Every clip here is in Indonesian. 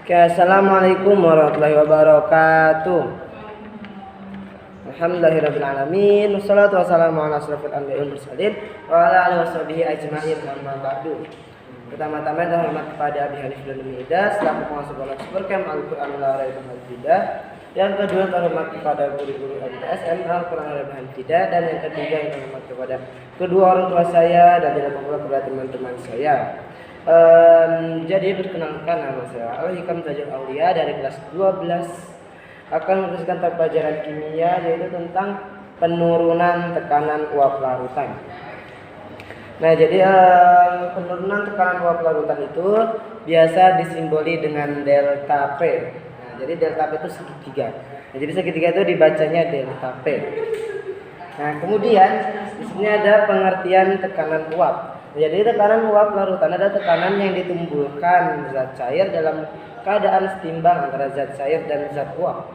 Assalamualaikum warahmatullahi wabarakatuh. Alhamdulillahirabbil alamin. Wassalatu wassalamu ala asyrofil anbiya'i wal mursalin wa ala alihi washabihi ajmain. Amma ba'du. Pertama-tama hormat kepada Abi Hanif dan Mida selaku pengasuh pondok Supercamp Al-Qur'an Al-Raibah Al-Fidah. Yang kedua hormat kepada guru-guru MTSM Al-Qur'an Al-Raibah Al-Fidah, dan yang ketiga hormat kepada kedua orang tua saya dan tidak pula kepada teman-teman saya. Jadi perkenalkan, nama saya Al-Hikam Tajul Aulia dari kelas 12 akan meneruskan pelajaran kimia, yaitu tentang penurunan tekanan uap larutan. Nah, jadi penurunan tekanan uap larutan itu biasa disimboli dengan delta P. Nah, jadi delta P itu segitiga. Nah, jadi segitiga itu dibacanya delta P. Nah, kemudian di sini ada pengertian tekanan uap. Jadi tekanan uap larutan adalah tekanan yang ditimbulkan zat cair dalam keadaan setimbang antara zat cair dan zat uap.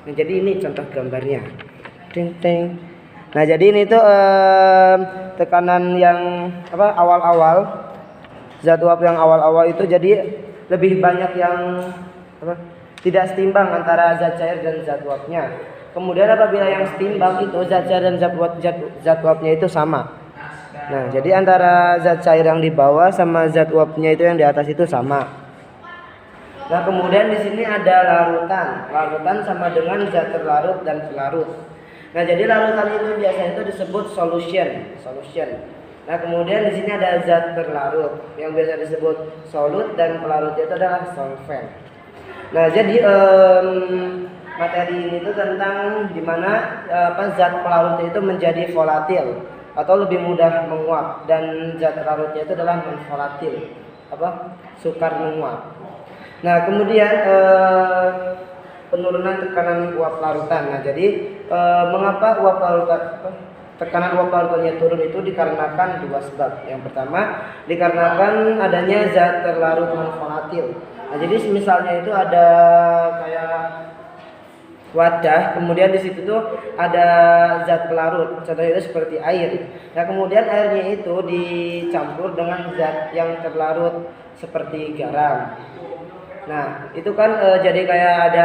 Nah, jadi ini contoh gambarnya. Ting ting. Nah, jadi ini tuh tekanan yang awal-awal, zat uap yang awal-awal itu jadi lebih banyak yang tidak setimbang antara zat cair dan zat uapnya. Kemudian apabila yang setimbang itu zat cair dan zat uapnya itu sama. Nah, jadi antara zat cair yang di bawah sama zat uapnya itu yang di atas itu sama. Nah, kemudian di sini ada larutan. Larutan sama dengan zat terlarut dan pelarut. Nah, jadi larutan itu biasanya itu disebut solution. Nah, kemudian di sini ada zat terlarut yang biasa disebut solut, dan pelarut itu adalah solvent. Nah, jadi materi ini itu tentang dimana zat pelarut itu menjadi volatil atau lebih mudah menguap, dan zat larutnya itu adalah non volatil, sukar menguap. Nah, kemudian penurunan tekanan uap larutan. Nah, jadi mengapa tekanan uap larutannya turun itu dikarenakan dua sebab. Yang pertama, dikarenakan adanya zat terlarut non volatil. Nah, jadi misalnya itu ada kayak wadah, kemudian di situ tuh ada zat pelarut, contohnya itu seperti air. Nah, kemudian airnya itu dicampur dengan zat yang terlarut seperti garam. Nah, itu kan jadi kayak ada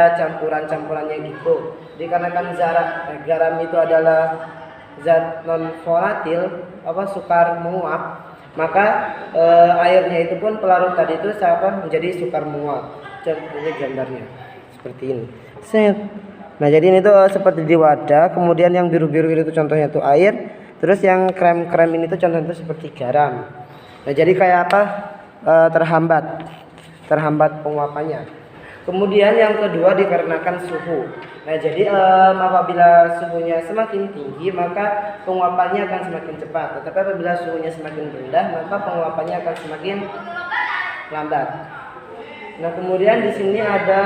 campurannya gitu. Dikarenakan garam itu adalah zat non volatil, sukar menguap, maka airnya itu pun pelarut tadi itu menjadi sukar menguap. Contohnya gambarnya seperti ini. Nah, jadi ini tuh seperti di wadah, kemudian yang biru-biru itu contohnya tuh air, terus yang krem-krem ini tuh contohnya tuh seperti garam. Nah, jadi kayak terhambat penguapannya. Kemudian yang kedua dikarenakan suhu. Nah, jadi apabila suhunya semakin tinggi maka penguapannya akan semakin cepat. Tetapi apabila suhunya semakin rendah maka penguapannya akan semakin lambat. Nah, kemudian di sini ada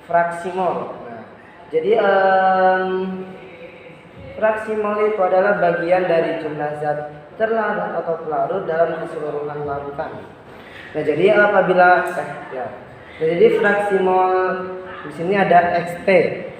fraksi mol. Nah, jadi fraksi mol itu adalah bagian dari jumlah zat terlarut atau pelarut dalam keseluruhan larutan. Nah, jadi apabila jadi fraksi mol di sini ada XT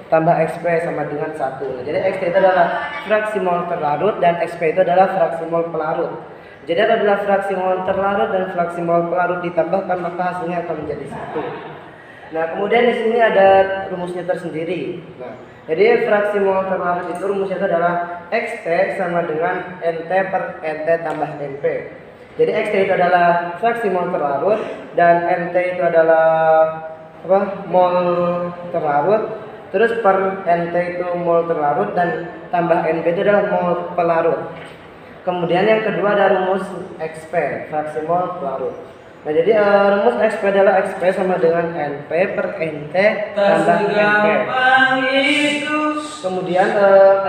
tambah XP sama dengan 1. Nah, jadi XT itu adalah fraksi mol terlarut dan XP itu adalah fraksi mol pelarut. Jadi apabila fraksi mol terlarut dan fraksi mol pelarut ditambahkan maka hasilnya akan menjadi 1. Nah, kemudian di sini ada rumusnya tersendiri. Nah, jadi fraksi mol terlarut itu rumusnya itu adalah XT sama dengan NT per NT tambah NP. Jadi XT itu adalah fraksi mol terlarut dan NT itu adalah mol terlarut. Terus per NT itu mol terlarut dan tambah NP itu adalah mol pelarut. Kemudian yang kedua ada rumus XP, fraksi mol pelarut. Nah, jadi rumus XP adalah XP sama dengan NP per NT tambah NP. Kemudian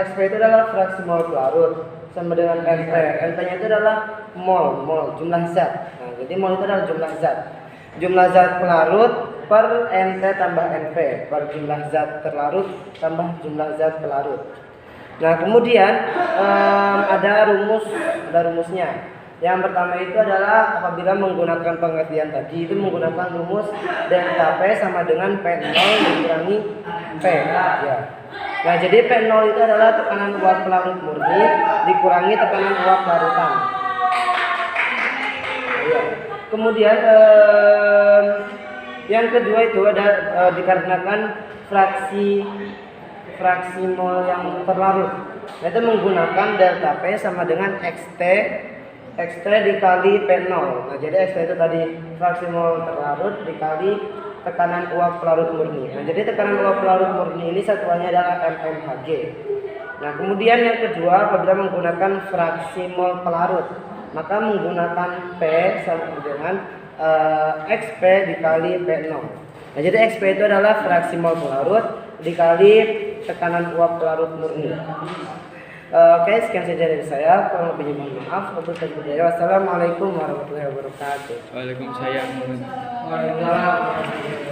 XP itu adalah fraksi mol pelarut sama dengan NP. NP-nya itu adalah mol, jumlah zat. Nah, jadi mol itu adalah jumlah zat. Jumlah zat pelarut per NT tambah NP per jumlah zat terlarut tambah jumlah zat pelarut. Nah, kemudian ada rumusnya. Yang pertama itu adalah apabila menggunakan pengertian tadi itu menggunakan rumus delta P sama dengan P0 dikurangi P. Ya. Nah, jadi P0 itu adalah tekanan uap pelarut murni dikurangi tekanan uap larutan. Ya. Kemudian yang kedua itu ada dikarenakan fraksi mol yang terlarut, yaitu menggunakan delta P sama dengan xt dikali P0. Nah, jadi xt itu tadi fraksi mol terlarut dikali tekanan uap pelarut murni. Nah, jadi tekanan uap pelarut murni ini satuannya adalah mmHg. Nah, kemudian yang kedua, apabila menggunakan fraksi mol pelarut, maka menggunakan P sama dengan xp dikali P0. Nah, jadi xp itu adalah fraksi mol pelarut dikali tekanan uap pelarut murni. Oke, sekian saja dari saya. Kurang lebihnya mohon maaf. Wassalamualaikum warahmatullahi wabarakatuh. Waalaikumsalam. Waalaikumsalam.